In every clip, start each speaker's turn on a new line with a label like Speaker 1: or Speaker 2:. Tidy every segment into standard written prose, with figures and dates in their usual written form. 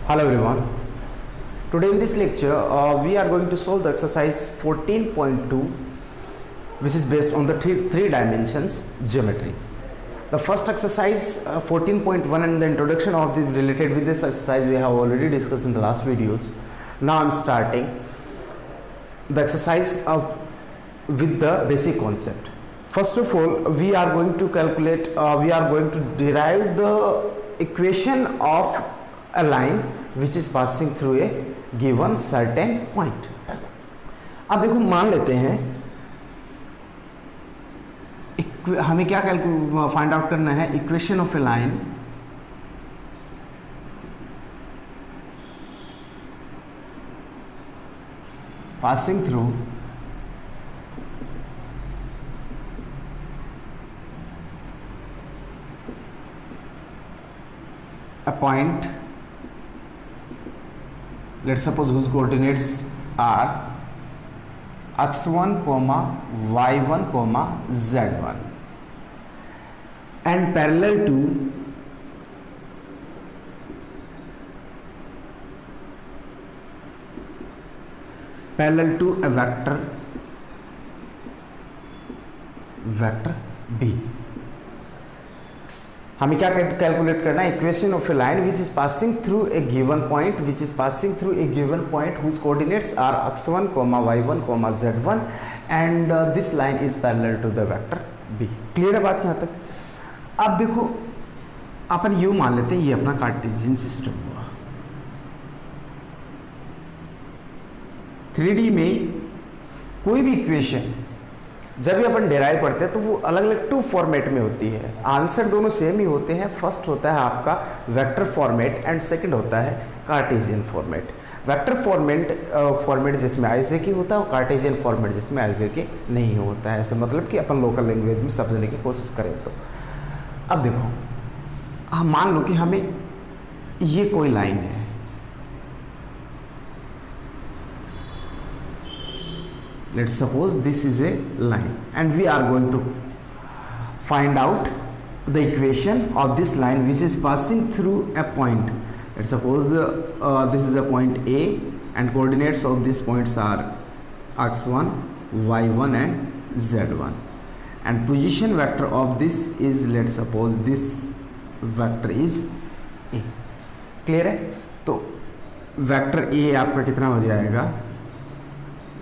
Speaker 1: Hello everyone. Today in this lecture we are going to solve the exercise 14.2 which is based on the three dimensions geometry. The first exercise 14.1 and the introduction of the related with this exercise we have already discussed in the last videos. Now I am starting the exercise with the basic concept. First of all, we are going to calculate we are going to derive the equation of a line which is passing through a given certain point. अब देखो मान लेते हैं हमें क्या find out करना है, equation of a line passing through a point, let's suppose whose coordinates are x1, y1, z1 and parallel to a vector b. हमें क्या कैलकुलेट करना है, equation of a line which is passing through a given point whose coordinates are x1, y1, z1 and this line is parallel to the vector b. Clear है बात यहाँ तक? अब देखो अपन यूं मान लेते हैं ये अपना कार्टेशियन सिस्टम हुआ. 3D में कोई भी इक्वेशन जब भी अपन डेराइव करते हैं तो वो अलग अलग टू फॉर्मेट में होती है. आंसर दोनों सेम ही होते हैं. फर्स्ट होता है आपका वेक्टर फॉर्मेट एंड सेकंड होता है कार्टेशियन फॉर्मेट. वेक्टर फॉर्मेट जिसमें आइजेकी होता है और कार्टेशियन फॉर्मेट जिसमें आइजेकी नहीं होता है. ऐसे मतलब कि अपन लोकल लैंग्वेज में समझने की कोशिश करें तो अब देखो हम मान लो कि हमें ये कोई लाइन है, let's suppose this is a line and we are going to find out the equation of this line which is passing through a point. Let's suppose this is a point A and coordinates of these points are x1, y1 and z1 and position vector of this is, let's suppose this vector is A. Clear है? तो vector A आपका कितना हो जाएगा,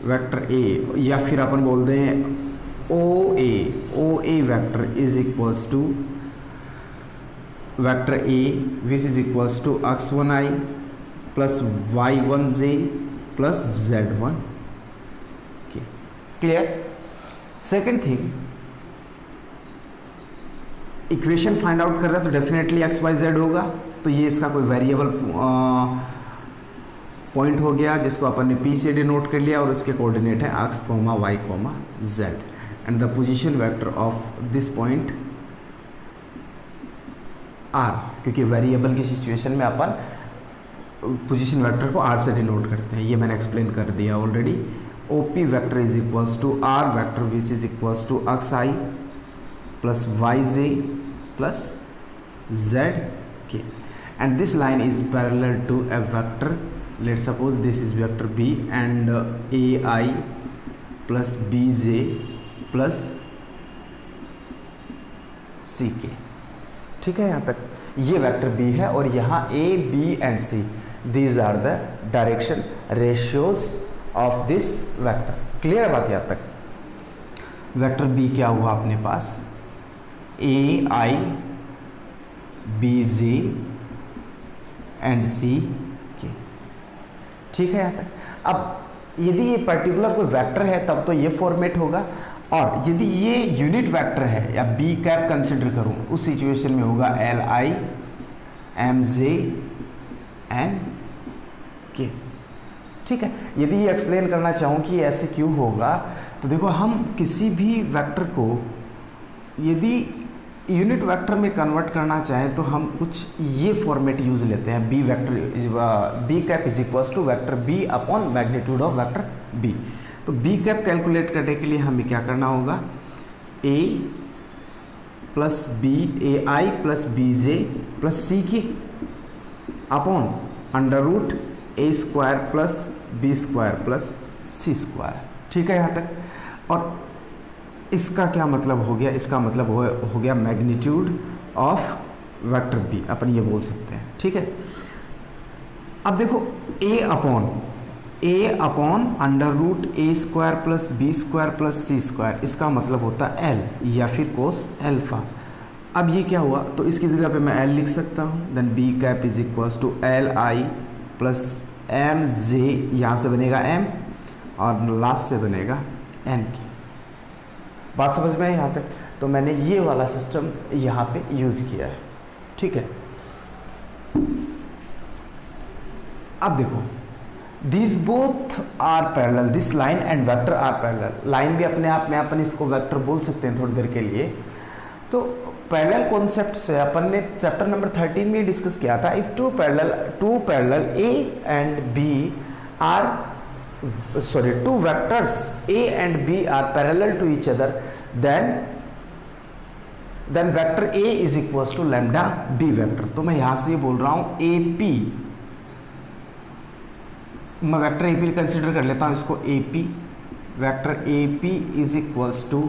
Speaker 1: vector A या फिर अपन बोलते हैं OA vector is equals to vector A which is equals to x1i plus y1j plus z1. Clear? Second thing, equation find out कर रहा है तो डेफिनेटली x y z होगा. तो ये इसका कोई वेरिएबल पॉइंट हो गया जिसको अपन ने P से डिनोट कर लिया और उसके कोऑर्डिनेट है x, y, z and the position vector of this point r, क्योंकि वेरिएबल की सिचुएशन में अपन पोजीशन वेक्टर को r से डिनोट करते हैं. ये मैंने एक्सप्लेन कर दिया already. OP vector is equals to r vector which is equals to xi plus yj plus zk and this line is parallel to a vector, let's suppose this is vector b and ai plus bj plus ck. ठीक है? यहाँ तक ये vector b है और यहाँ a b and c these are the direction ratios of this vector. Clear है बात यहाँ तक? वेक्टर b क्या हुआ अपने पास, ai bj and c. ठीक है यहाँ तक? अब यदि ये पर्टिकुलर कोई वेक्टर है तब तो ये फॉर्मेट होगा, और यदि ये यूनिट वेक्टर है या बी कैप कंसिडर करूँ उस सिचुएशन में होगा li mj n k. ठीक है? यदि ये एक्सप्लेन करना चाहूँ कि ऐसे क्यों होगा तो देखो हम किसी भी वेक्टर को यदि यूनिट वेक्टर में कन्वर्ट करना चाहें तो हम कुछ ये फॉर्मेट यूज़ लेते हैं, B vector B cap is equals to vector B upon magnitude of vector B. तो बी कैप कैलकुलेट करने के लिए हमें क्या करना होगा, A plus B A I plus B J plus C K upon under root A square plus B square plus C square. ठीक है यहाँ तक। और इसका क्या मतलब हो गया, इसका मतलब हो गया मैग्नीट्यूड ऑफ वेक्टर बी, अपन ये बोल सकते हैं। ठीक है। अब देखो A upon under root A square plus B square plus C square, इसका मतलब होता है एल या फिर कोस एल्फा। अब ये क्या हुआ, तो इसकी जगह पे मैं एल लिख सकता हूँ, then b cap is equals to l i plus m j, यहाँ से बनेगा एम और लास्ट से बनेगा एन की। बात समझ में है यहाँ तक। तो मैंने ये वाला सिस्टम यहाँ पे यूज़ किया है। ठीक है। अब देखो this both are parallel, this line and vector are parallel. Line भी अपने आप में अपन इसको वेक्टर बोल सकते हैं थोड़ी देर के लिए। तो पैरेलल कॉन्सेप्ट से अपन ने चैप्टर नंबर 13 में डिस्कस किया था। If two parallel a and b are two vectors a and b are parallel to each other, then vector a is equals to lambda b vector। तो मैं यहां से ये बोल रहा हूं AP, मैं वेक्टर AP कंसिडर कर लेता हूं इसको। AP vector AP is equals to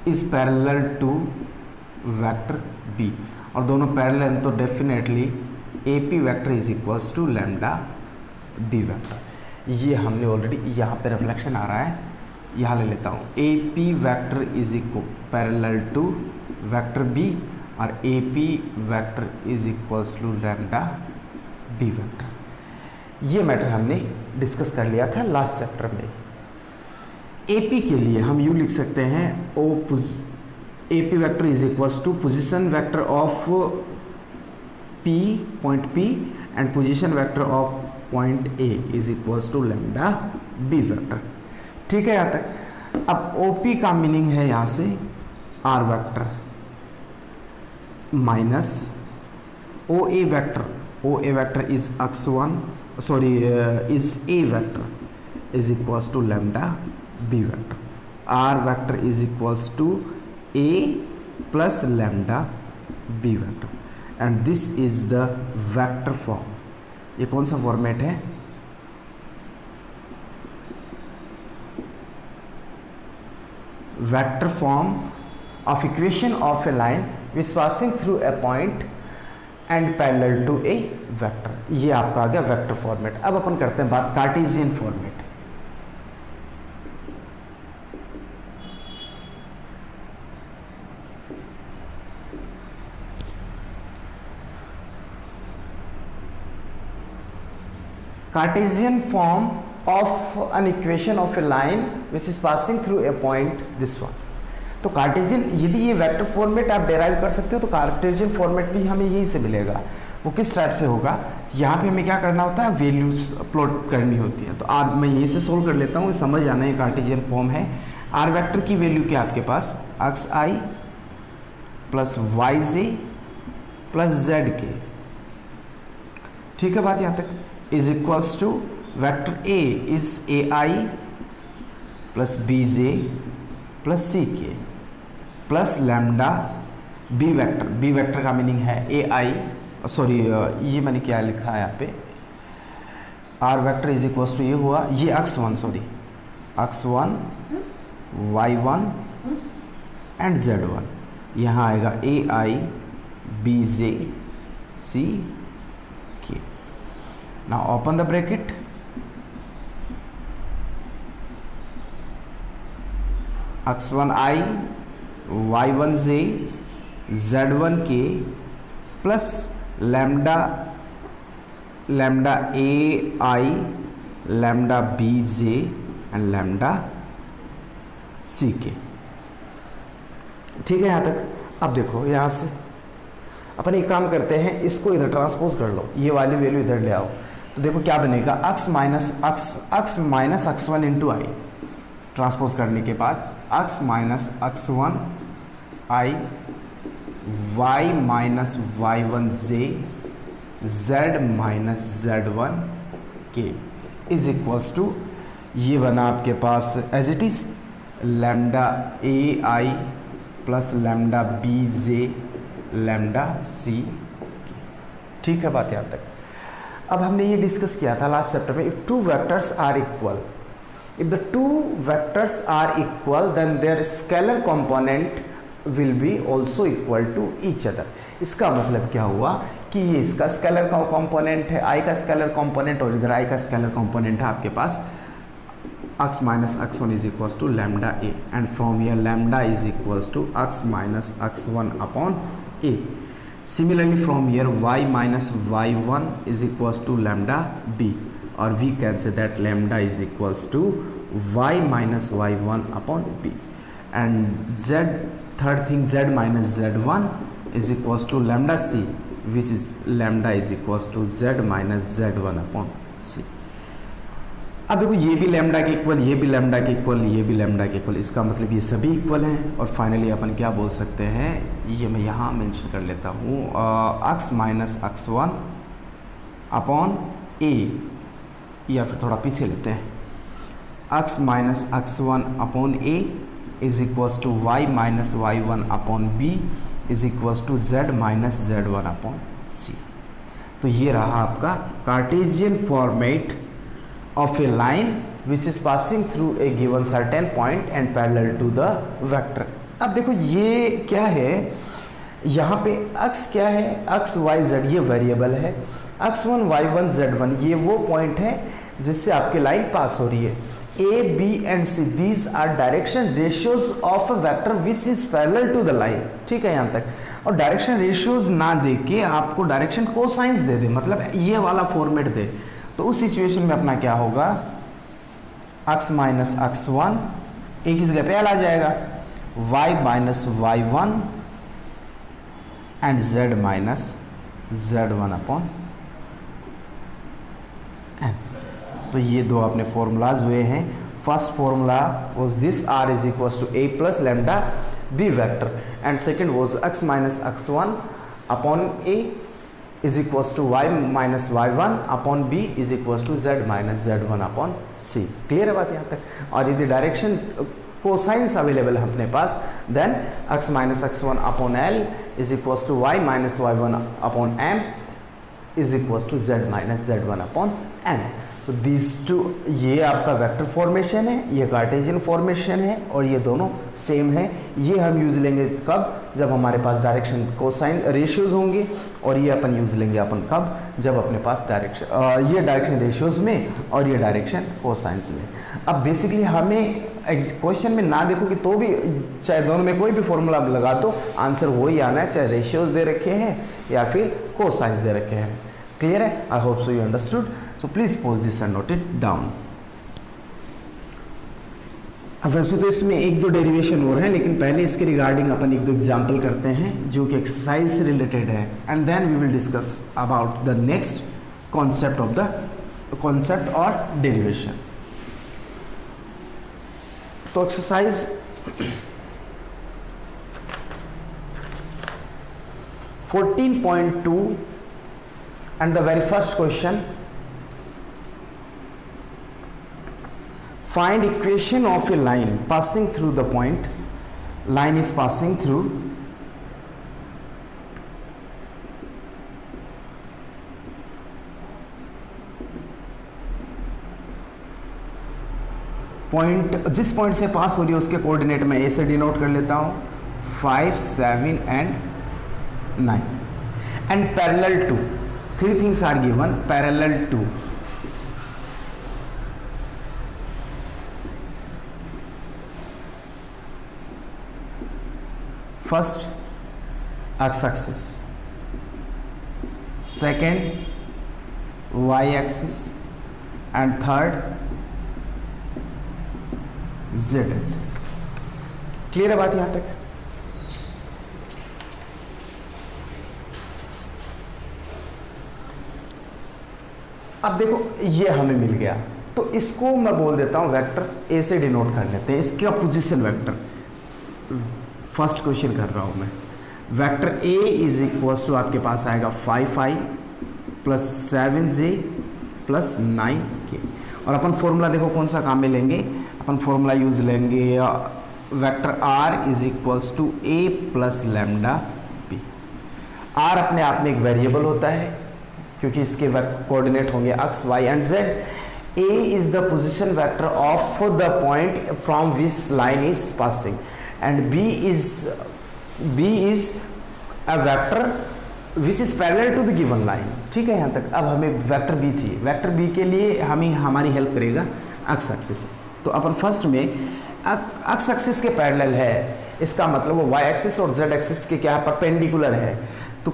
Speaker 1: is parallel to vector B, और दोनों पैरेलल तो definitely AP vector is equals to lambda B vector. ये हमने ऑलरेडी यहाँ पे रिफ्लेक्शन आ रहा है, यहाँ ले लेता हूँ। AP vector is equal parallel to vector B और AP vector is equals to lambda B vector. ये मैटर हमने डिस्कस कर लिया था लास्ट चैप्टर में। AP के लिए हम यूँ लिख सकते हैं AP vector is equals to position vector of P point P and position vector of point A is equals to lambda B vector. ठीक है यहाँ तक। अब OP का मीनिंग है यहाँ से R vector minus OA vector is x1 is A vector is equals to lambda B vector. R vector is equals to A plus lambda B vector and this is the vector form. ये कौन सा format है, vector form of equation of a line which passing through a point and parallel to a vector. ये आपका आ गया vector format. अब अपन करते हैं बात Cartesian format. Cartesian form of an equation of a line which is passing through a point, this one। तो Cartesian, यदि ये वेक्टर फॉर्मेट आप डेराइव कर सकते हो तो कार्टेशियन फॉर्मेट भी हमें यहीं से मिलेगा। वो किस टाइप से होगा, यहाँ पे हमें क्या करना होता है, वैल्यूज प्लॉट करनी होती है। तो आज मैं यहीं से सोल्व कर लेता हूँ, समझ आना। ये कार्टेशियन फॉर्म है। आर वेक्टर की वैल्यू क्या आपके पास, X I plus Y J plus Z K. ठीक है बात यहाँ तक। Is equals to vector A is A I plus B J plus C K plus lambda B vector. B vector का मीनिंग है ए आई, सॉरी ये मैंने क्या लिखा है यहाँ पे, R vector is equals to ये हुआ, ये x1 x1 y1 and z1। यहाँ आएगा ए आई बी जे सी के। Now open the bracket, x1i y1j z1k plus lambda ai lambda bj and lambda ck। ठीक है यहाँ तक। अब देखो यहाँ से अपन एक काम करते हैं, इसको इधर ट्रांसपोज कर लो, ये वाली वैल्यू इधर ले आओ। तो देखो क्या बनेगा, x minus x1 into I. Transpose करने के बाद x minus x1 I y minus y1 j z minus z1 k is equals to, ये बना आपके पास as it is lambda A I plus lambda B J lambda C K. ठीक है बात यहाँ तक। अब हमने ये डिस्कस किया था लास्ट चैप्टर में, if two vectors are equal, if the two vectors are equal then their scalar component will be also equal to each other। इसका मतलब क्या हुआ कि ये इसका स्केलर का कंपोनेंट है, i का स्केलर कंपोनेंट, और इधर i का स्केलर कंपोनेंट है आपके पास x minus x1 is equals to lambda a, and from here lambda is equals to x minus x1 upon a। Similarly from here y minus y1 is equals to lambda b, or we can say that lambda is equals to y minus y1 upon b, and z, third thing, z minus z1 is equals to lambda c, which is lambda is equals to z minus z1 upon c। अब देखो ये भी lambda के equal, ये भी lambda के equal, ये भी लैम्डा के इक्वल, इसका मतलब ये सभी इक्वल हैं। और फाइनली अपन क्या बोल सकते हैं, ये मैं यहाँ मेंशन कर लेता हूँ, x minus x1 upon a, या फिर थोड़ा पीछे लेते हैं, x minus x1 upon a is equals to y minus y1 upon b is equals to z minus z1 upon c। तो ये रहा आपका Cartesian format of a line which is passing through a given certain point and parallel to the vector। अब देखो ये क्या है, यहाँ पे x क्या है, x y z ये वेरिएबल है, x1 y1 z1 ये वो पॉइंट है जिससे आपकी लाइन पास हो रही है। a b and c these are direction ratios of a vector which is parallel to the line। ठीक है यहाँ तक। और डायरेक्शन रेशियोज ना दे के आपको डायरेक्शन कोसाइंस दे दे, मतलब ये वाला फॉर्मेट दे, तो उस सिचुएशन में अपना क्या होगा, x माइनस x1 एक इस जगह पे आ जाएगा, y minus y1 and z minus z1 upon n। तो ये दो अपने फॉर्मूलाज हुए हैं। First formula was this, r is equals to a plus lambda b vector, and second was x minus x1 upon a is equals to y minus y1 upon b is equals to z minus z1 upon c। Clear है बात यहाँ तक। और यदि direction cosines available है अपने पास, then x minus x1 upon l is equals to y minus y1 upon m is equals to z minus z1 upon n। तो दिस टू, ये आपका वेक्टर फॉर्मेशन है, ये कार्टेशियन फॉर्मेशन है, और ये दोनों सेम है। ये हम यूज़ लेंगे कब, जब हमारे पास डायरेक्शन कोसाइन रेशियोज होंगे, और ये अपन यूज़ लेंगे अपन कब, जब अपने पास डायरेक्शन ये डायरेक्शन रेशियोज में और ये डायरेक्शन कोसाइंस में। अब बेसिकली हमें क्वेश्चन में ना देखोगे तो भी, चाहे दोनों में कोई भी फॉर्मूला लगा दो, आंसर वही आना है, चाहे रेशियोज दे रखे हैं या फिर कोसाइंस दे रखे हैं। क्लियर है? I hope so you understood. So please pose this and note it down. वैसे तो इसमें एक दो डेरिवेशन और हैं, लेकिन पहले इसके रिगार्डिंग अपन एक दो एग्जाम्पल करते हैं जो कि एक्सरसाइज से रिलेटेड है, and then we will discuss about the next concept of the concept और डेरिवेशन। तो exercise 14.2 and the very first question, find equation of a line passing through the point, line is passing through point, जिस point से पास हो रही है उसके coordinate में ए से डिनोट कर लेता हूँ 5, 7 and 9 and parallel to, 3 things are given parallel to first x axis, second y axis and third z axis। Clear है बात यहां तक? अब देखो ये हमें मिल गया, तो इसको मैं बोल देता हूं वेक्टर ए से डिनोट कर लेते हैं, इसका पोजीशन वेक्टर। फर्स्ट क्वेश्चन कर रहा हूं मैं, vector A is equals to आपके पास आएगा 5i plus 7j plus 9k। और अपन फॉर्मूला देखो कौन सा काम में लेंगे, अपन फॉर्मूला यूज लेंगे vector r is equals to a plus lambda b। r अपने आप में एक वेरिएबल होता है, क्योंकि इसके कोऑर्डिनेट होंगे X Y and Z. A is the position vector of the point from which line is passing and B is a vector which is parallel to the given line। ठीक है यहाँ तक। अब हमें वेक्टर B चाहिए। Vector B के लिए हमें हमारी हेल्प करेगा एक्स एक्सिस। तो अपन फर्स्ट में एक्स एक्सिस के पैरेलल है, इसका मतलब वो वाई एक्सिस और जेड एक्सिस के क्या परपेंडिकुलर है। तो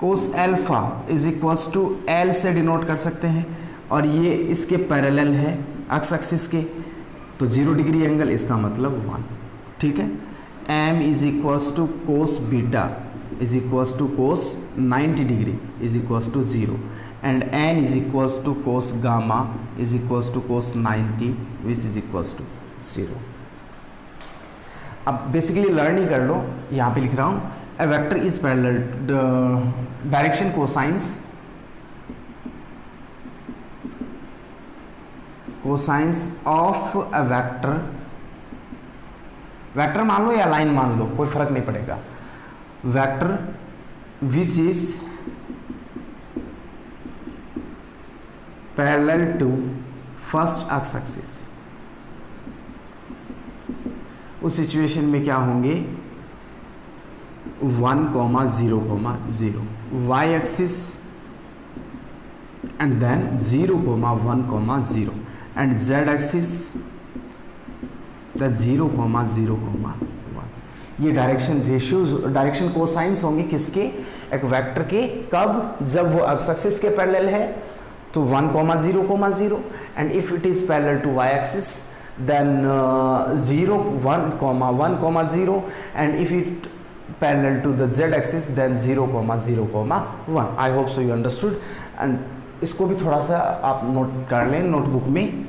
Speaker 1: cos alpha is equals to L से डिनोट कर सकते हैं और ये इसके पैरेलल है एक्स एक्सिस के, तो 0 डिग्री एंगल, इसका मतलब 1। ठीक है। M is equals to cos beta is equals to cos 90 degree is equals to 0 and N is equals to cos gamma is equals to cos 90 which is equals to 0। अब basically learn ही कर लो, यहाँ पे लिख रहा हूँ a vector is parallel the direction cosines of a vector मान लो या line मान लो, कोई फर्क नहीं पड़ेगा। Vector which is parallel to first x axis, उस सिचुएशन में क्या होंगे 1,0,0 y axis and then 0,1,0 and z axis the 0,0,1। ये डायरेक्शन रेशियोज, डायरेक्शन कोसाइंस होंगे किसके, एक वेक्टर के। कब, जब वो एक्स एक्सिस के पैरेलल है तो 1,0,0 and if it is parallel to y axis then 1,0,1,0 and if it parallel to the z axis then 0,0,1। I hope so you understood and इसको भी थोड़ा सा आप नोट कर लें नोटबुक में।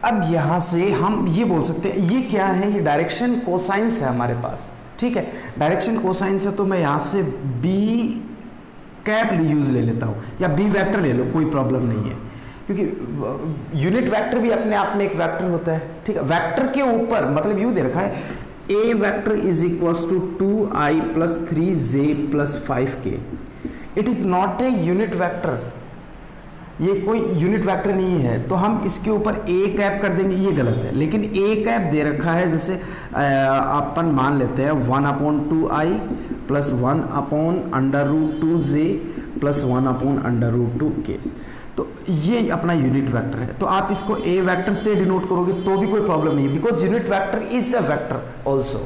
Speaker 1: अब यहाँ से हम ये बोल सकते हैं ये क्या है, ये डायरेक्शन कोसाइंस है हमारे पास। ठीक है, डायरेक्शन कोसाइंस है तो मैं यहाँ से b कैप यूज ले लेता हूँ या b वेक्टर ले लो, कोई प्रॉब्लम नहीं है, क्योंकि यूनिट वेक्टर भी अपने आप में एक वेक्टर होता है। ठीक है, वेक्टर के ऊपर मतलब यू दे रखा है A vector is equals to 2i plus 3j plus 5k। It is not a unit vector, ये कोई यूनिट वेक्टर नहीं है, तो हम इसके ऊपर ए कैप कर देंगे, ये गलत है। लेकिन ए कैप दे रखा है, जैसे अपन मान लेते हैं 1/2i plus 1/√2j plus 1/√2k, तो ये अपना यूनिट वेक्टर है। तो आप इसको ए वेक्टर से डिनोट करोगे तो भी कोई प्रॉब्लम नहीं है, because unit vector is a vector also,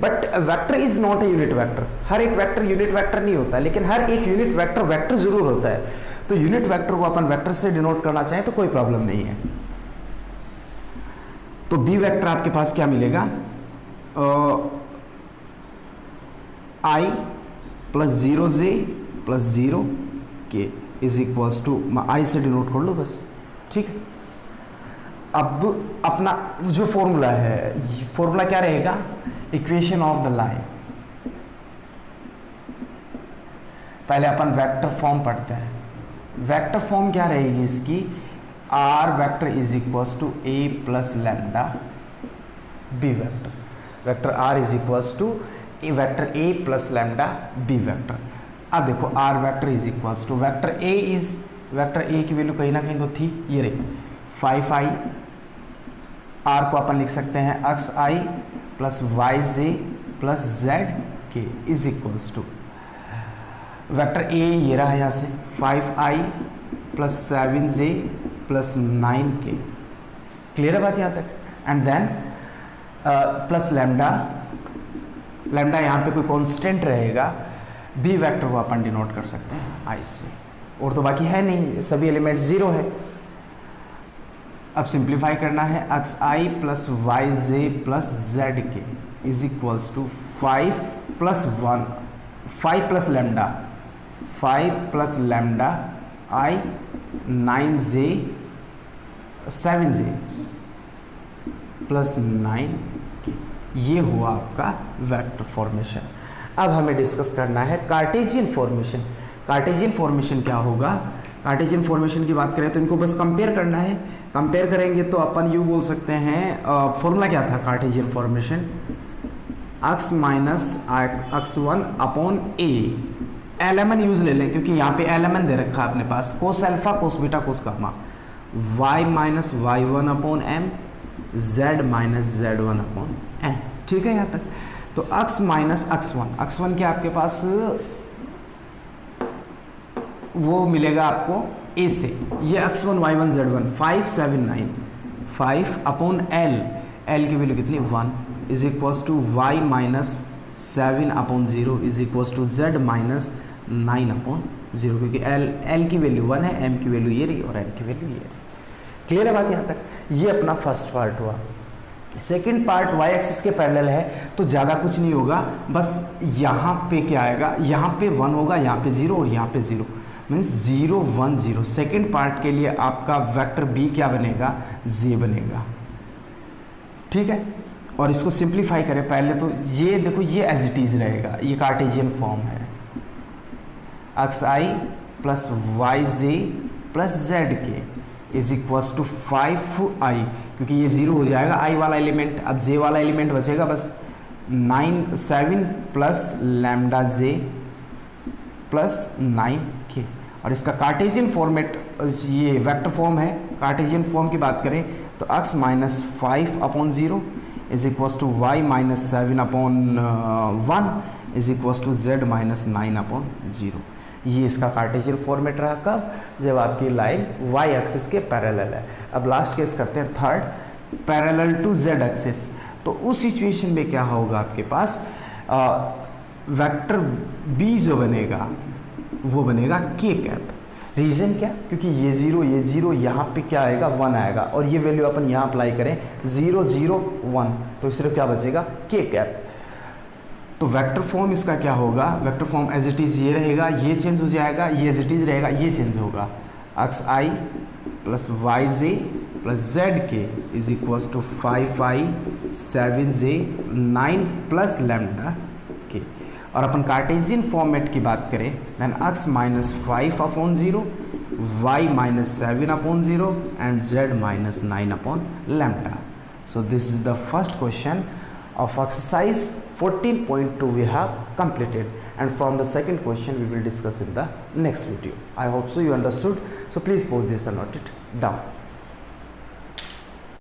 Speaker 1: but vector is not a unit vector. हर एक वेक्टर यूनिट वेक्टर नहीं होता, लेकिन हर एक यूनिट वेक्टर वेक्टर जरूर होता है। तो यूनिट वेक्टर को अपन वेक्टर से डिनोट करना चाहें तो कोई प्रॉब्लम नहीं है। तो बी वेक्टर आपके पास क्या मिलेगा, i plus 0j plus 0k is equals to, I से डिनोट कर लो बस। ठीक है, अब अपना जो फॉर्मूला है, फॉर्मूला क्या रहेगा, इक्वेशन ऑफ द लाइन। पहले अपन वेक्टर फॉर्म पढ़ते हैं। वेक्टर फॉर्म क्या रहेगी इसकी, R vector is equals to A plus lambda B vector. Vector R is equals to vector A plus lambda B vector. अब देखो R vector is equals to vector A is, vector A की value कहीं ना कहीं तो थी, ये रही 5i। आर को अपन लिख सकते हैं xi plus yj plus zk is equals to vector A, ये रहा यहाँ से 5i plus 7j plus 9k। Clear है बात यहाँ तक। And then plus lambda, lambda यहाँ पे कोई कांस्टेंट रहेगा, बी वेक्टर को अपन डिनोट कर सकते हैं आई से, और तो बाकी है नहीं, सभी एलिमेंट 0 है। अब सिंप्लीफाई करना है, xi plus yj plus zk is equals to 5 plus 1, 5 plus lambda, 5 plus lambda i 9j 7j plus 9k। ये हुआ आपका वेक्टर फॉर्मेशन। अब हमें डिस्कस करना है कार्टेशियन फॉर्मेशन। कार्टेशियन फॉर्मेशन क्या होगा, कार्टेशियन फॉर्मेशन की बात करें तो इनको बस कंपेयर करना है। कंपेयर करेंगे तो अपन यूँ बोल सकते हैं, फॉर्मूला क्या था Cartesian formation, x minus x1 upon A, LMN use ले लें क्योंकि यहाँ पे एलएमएन दे रखा है अपने पास, cos alpha cos beta cos gamma, y minus y1 upon M, z minus z1 upon N. ठीक है यहाँ तक। तो x माइनस x1 क्या आपके पास वो मिलेगा आपको a से, ये x1 y1 z1 5 7 9, 5 upon l की वैल्यू कितनी 1 is equals to y minus 7 upon 0 is equals to z minus 9 upon 0, क्योंकि l की वैल्यू 1 है, m की वैल्यू ये रही और n की वैल्यू ये रही। क्लियर है बात यहाँ तक। ये अपना फर्स्ट पार्ट हुआ। सेकंड पार्ट y एक्सिस के पैरेलल है तो ज़्यादा कुछ नहीं होगा, बस यहाँ पे क्या आएगा, यहाँ पे 1 होगा, यहाँ पे 0 और यहाँ पे 0, मीन्स 0 1 0। सेकेंड पार्ट के लिए आपका वेक्टर b क्या बनेगा, j बनेगा। ठीक है, और इसको सिंप्लीफाई करें पहले तो ये देखो, ये एज इट इज़ रहेगा, ये कार्टेशियन फॉर्म है, xi plus yj plus zk is equals to 5i, क्योंकि ये 0 हो जाएगा i वाला एलिमेंट, अब j वाला एलिमेंट बचेगा बस 7 plus lambda j plus 9k। और इसका कार्टेशियन फॉर्मेट, ये वेक्टर फॉर्म है, कार्टेशियन फॉर्म की बात करें तो x minus 5 upon 0 is equals to y minus 7 upon 1 is equals to z minus 9 upon 0। ये इसका कार्टेशियन फॉर्मेट रहा कब, जब आपकी लाइन y एक्सिस के पैरेलल है। अब लास्ट केस करते हैं third, parallel to z axis. तो उस सिचुएशन में क्या होगा, आपके पास वेक्टर b जो बनेगा वो बनेगा k कैप। रीज़न क्या, क्योंकि ये 0 यहाँ पे क्या आएगा 1 आएगा, और ये वैल्यू अपन यहाँ अप्लाई करें 0 0 1, तो सिर्फ क्या बचेगा k कैप। तो वेक्टर फॉर्म इसका क्या होगा, vector form as it is ये रहेगा, ये चेंज हो जाएगा, ये एज इट इज़ रहेगा, ये चेंज होगा, xi plus yj plus zk is equals to 5i 7j 9 plus lambda k। और अपन कार्टेशियन फॉर्मेट की बात करें then x minus 5 upon 0, y minus 7 upon 0 and z minus 9 upon lambda. So this is the first question of exercise 14.2 we have completed, and from the second question we will discuss in the next video. I hope so you understood, so please pause this and note it down.